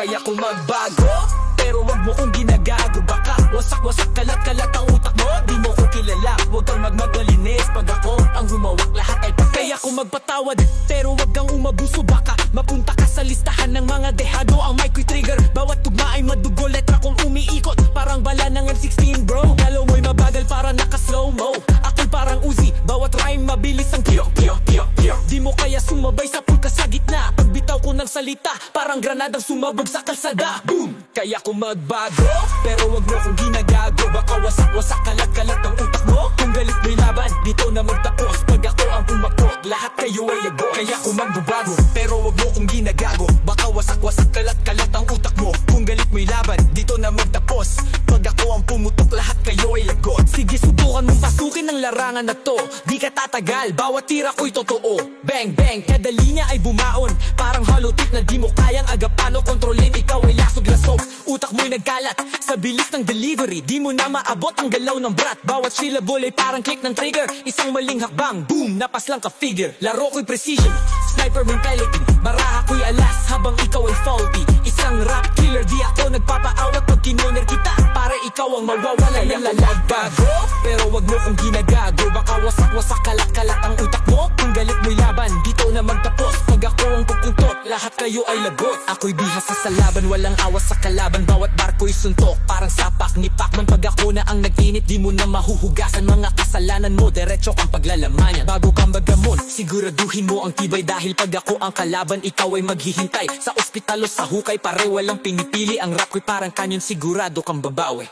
Kaya kung magbago, pero wag mo kong ginagago. Baka wasak-wasak, kalat-kalat ang utak mo. Di mo ko kilala, wag kang magmagalinis. Pag ako ang humawak, lahat ay pakis. Kaya kung magpatawad, pero wag kang umabuso. Baka mapunta ka sa listahan ng mga dehado. Ang mic ko'y trigger, bawat tugma ay madugo. Letra kong umiikot, parang bala ng M16 bro. Galaw mo'y mabagal para naka-slow-mo. Ako'y parang Uzi, bawat rhyme mabilis ang piyok, piyok, piyok, piyok. Di mo kaya sumabay sa pulka sa gitna. Pagbitaw ko ng salita, parang granadang sumabog sa kalsada. Boom! Kaya kung magbago, pero wag mo kong ginagago. Baka wasak-wasak, kalat-kalat ang utak mo. Kung galit mo'y laban, dito na magtapos. Pag ako ang pumakot, lahat kayo ay lago. Kaya kung magbabago, pero wag mo kong ginagago. Baka wasak-wasak, kalat-kalat ang utak mo. Kung galit mo'y laban, dito na magtapos. Pag ako ang pumutok, lahat kayo ay lagot. Sige, subukan mong pasukin ang larangan na to. Di ka tatagal, bawat tira ko'y totoo. Bang, bang, kadali niya ay bumaon. Parang hollow tip na di mo kayang agapan o kontrolin. Ikaw ay lasog-lasog, utak mo'y nagkalat. Sa bilis ng delivery, di mo na maabot ang galaw ng brat. Bawat syllable ay parang click ng trigger. Isang maling hakbang, boom, napas lang ka-figure. Laro ko'y precision, sniper mentality. Baraha ko'y alas habang ikaw ay faulty. Isang rap killer, di ako nagpapaawat pag kinoner kita. Para ikaw ang mawawala ng lalagbago, pero wag mo kong ginagago. Baka wasak-wasak, kalat-kalat ang utak mo. Kung galit mo'y laban, dito na magtapos. Pag ako ang pupuntot, lahat kayo ay lagot. Ako'y bihasa sa laban, walang awas sa kalaban. Bawat barko'y suntok, parang sapak ni Pacman. Pag ako na ang nag-init, di mo na mahuhugasan mga kasalanan mo. Diretso kang paglalamanyan, bago kang magamon. Siguraduhin mo ang tibay, dahil pag ako ang kalaban, ikaw ay maghihintay sa ospital o sa hukay. Pare walang pinipili, ang rap ko'y parang kanyon. Sigurado kang babawi.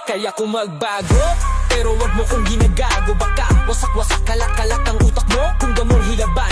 Kaya kung magbago, pero wag mo kong ginagago. Baka wasak-wasak, kalat-kalat ang utak mo. Kung gamong hilaban,